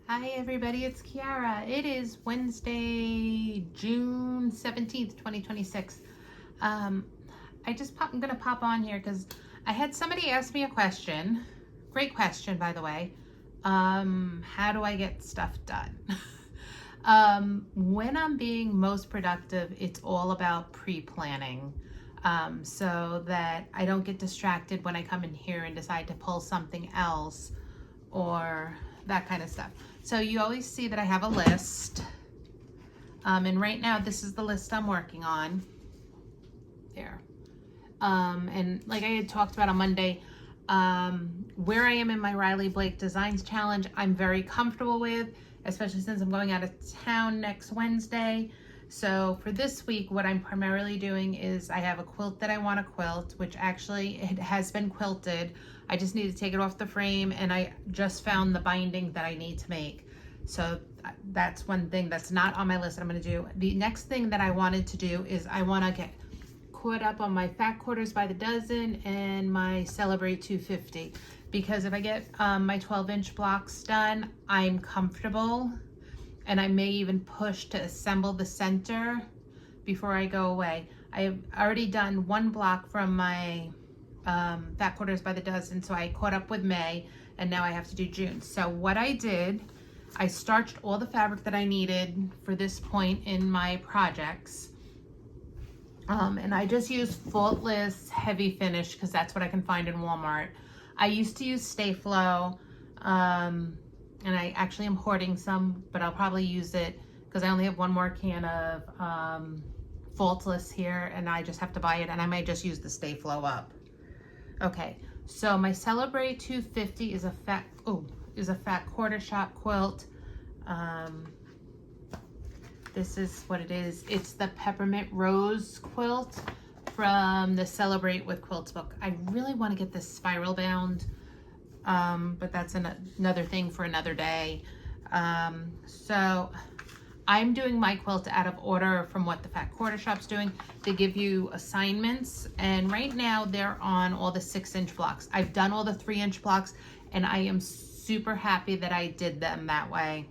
Hi everybody, it's Kiara. It is Wednesday, June 17th, 2026. Um, I'm gonna pop on here because I had somebody ask me a question. Great question, by the way. How do I get stuff done? When I'm being most productive, it's all about pre-planning. So that I don't get distracted when I come in here and decide to pull something else or that kind of stuff. So you always see that I have a list. And right now this is the list I'm working on. There. And like I had talked about on Monday, where I am in my Riley Blake Designs Challenge, I'm very comfortable with, especially since I'm going out of town next Wednesday. So for this week, what I'm primarily doing is I have a quilt that I want to quilt, which actually it has been quilted. I just need to take it off the frame, and I just found the binding that I need to make. So that's one thing that's not on my list that I'm going to do. The next thing that I wanted to do is I want to get caught up on my Fat Quarters by the Dozen and my Celebrate 250, because if I get my 12-inch blocks done, I'm comfortable, and I may even push to assemble the center before I go away. I have already done one block from my Fat Quarters by the Dozen, so I caught up with May, and now I have to do June. So what I did, I starched all the fabric that I needed for this point in my projects. And I just use Faultless Heavy Finish because that's what I can find in Walmart. I used to use Stay Flow, and I actually am hoarding some, but I'll probably use it because I only have one more can of Faultless here, and I just have to buy it, and I might just use the Stay Flow up. Okay, so my Celebrate 250 is a fat quarter shop quilt. This is what it is. It's the Peppermint Rose quilt from the Celebrate with Quilts book. I really want to get this spiral bound, but that's another thing for another day. So I'm doing my quilt out of order from what the Fat Quarter Shop's doing. They give you assignments, and right now they're on all the 6-inch blocks. I've done all the 3-inch blocks, and I am super happy that I did them that way.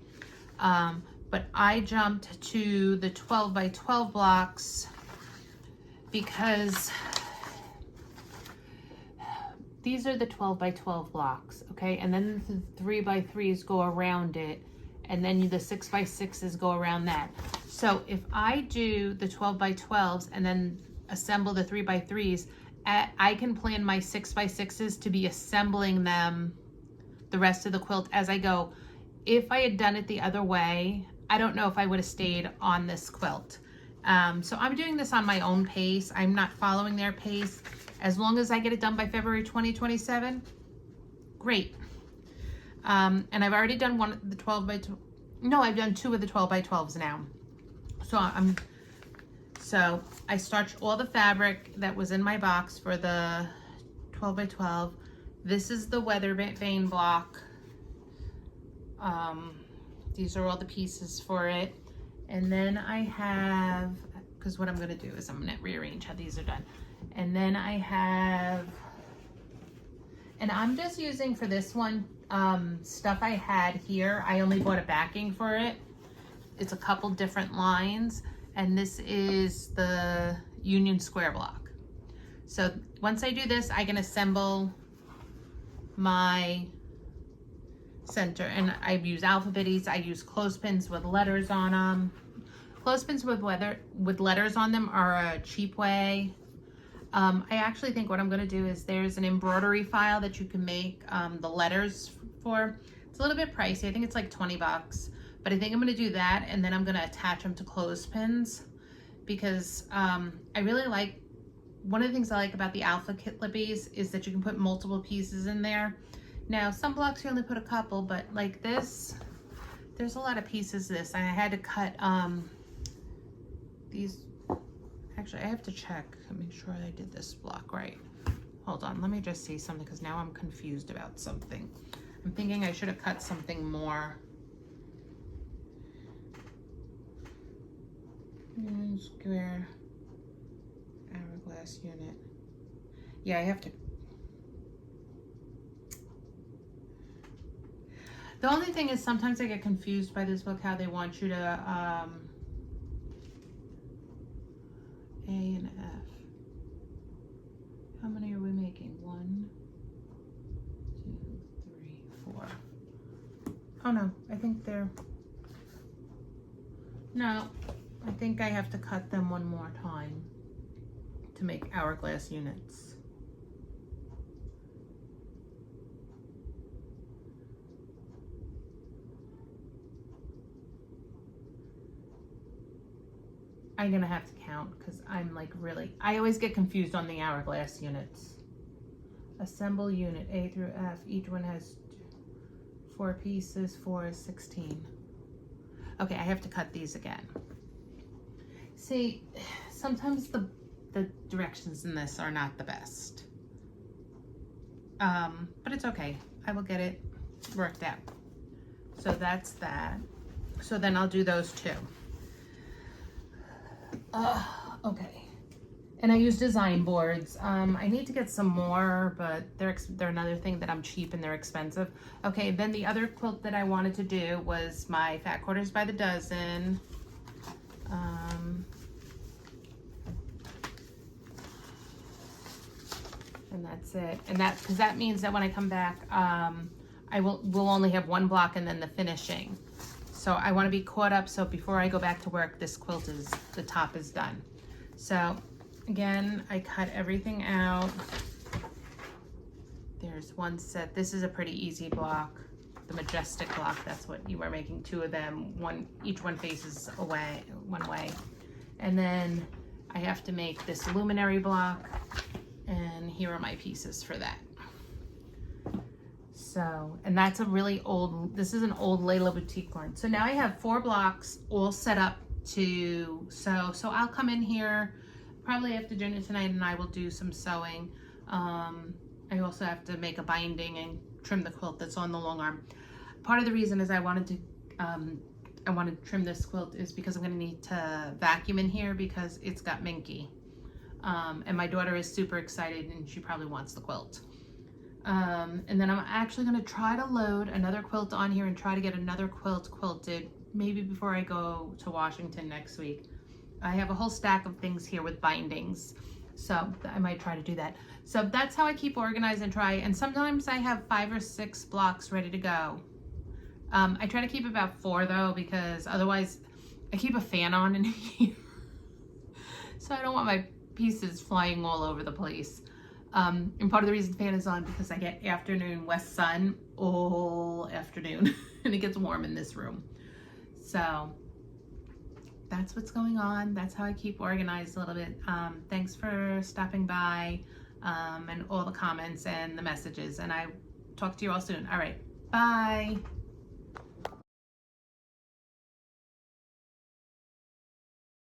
But I jumped to the 12 by 12 blocks because these are the 12 by 12 blocks, okay? And then the 3 by 3s go around it, and then the 6 by 6s go around that. So if I do the 12 by 12s and then assemble the 3 by 3s, I can plan my 6 by 6s to be assembling them the rest of the quilt as I go. If I had done it the other way, I don't know if I would have stayed on this quilt. So I'm doing this on my own pace. I'm not following their pace. As long as I get it done by February 2027, great. And I've already done one of the 12 by 12. No, I've done 2 of the 12 by 12s now. So I starched all the fabric that was in my box for the 12 by 12. This is the weather vane block. These are all the pieces for it. And then I have, because what I'm going to do is I'm going to rearrange how these are done. And then I have, and I'm just using for this one stuff I had here. I only bought a backing for it. It's a couple different lines. And this is the Union Square block. So once I do this, I can assemble my center, and I use Alphabetties. I use clothespins with letters on them. Clothespins with letters on them are a cheap way. I actually think what I'm going to do is there's an embroidery file that you can make the letters for. It's a little bit pricey. I think it's like 20 bucks, but I think I'm going to do that, and then I'm going to attach them to clothespins because I really like, one of the things I like about the Alpha Kit Lippies is that you can put multiple pieces in there. Now, some blocks you only put a couple, but like this, there's a lot of pieces to this. And I had to cut these. Actually, I have to check and make sure I did this block right. Hold on, let me just see something because now I'm confused about something. I'm thinking I should have cut something more. Square hourglass unit. Yeah, I have to. The only thing is sometimes I get confused by this book how they want you to A and F. How many are we making? 1, 2, 3, 4. Oh no, I think they're, no, I think I have to cut them one more time to make hourglass units. I'm gonna have to count because I'm like really, I always get confused on the hourglass units. Assemble unit A through F. Each one has 4 pieces. 4 is 16. Okay, I have to cut these again. See, sometimes the directions in this are not the best. But it's okay. I will get it worked out. So that's that. So then I'll do those 2. Okay. And I use design boards. I need to get some more, but they're another thing that I'm cheap and they're expensive. Okay, then the other quilt that I wanted to do was my Fat Quarters by the Dozen. And that's it. And that, because that means that when I come back, I will only have 1 block and then the finishing. So I want to be caught up, so before I go back to work, this quilt is, the top is done. So again, I cut everything out. There's 1 set. This is a pretty easy block. The Majestic block, that's what you were making 2 of them. Each one faces away, one way. And then I have to make this luminary block, and here are my pieces for that. So, and that's a really old, this is an old Layla Boutique one. So now I have 4 blocks all set up to sew. So I'll come in here probably after dinner tonight and I will do some sewing. I also have to make a binding and trim the quilt that's on the long arm. Part of the reason is I wanted to trim this quilt is because I'm gonna need to vacuum in here because it's got minky. And my daughter is super excited and she probably wants the quilt. And then I'm actually going to try to load another quilt on here and try to get another quilt quilted maybe before I go to Washington next week. I have a whole stack of things here with bindings, so I might try to do that. So that's how I keep organized and try, and sometimes I have 5 or 6 blocks ready to go. I try to keep about 4 though, because otherwise I keep a fan on in here. So I don't want my pieces flying all over the place. And part of the reason the fan is on because I get afternoon west sun all afternoon and it gets warm in this room. So that's what's going on. That's how I keep organized a little bit. Thanks for stopping by and all the comments and the messages, and I talk to you all soon. All right, bye.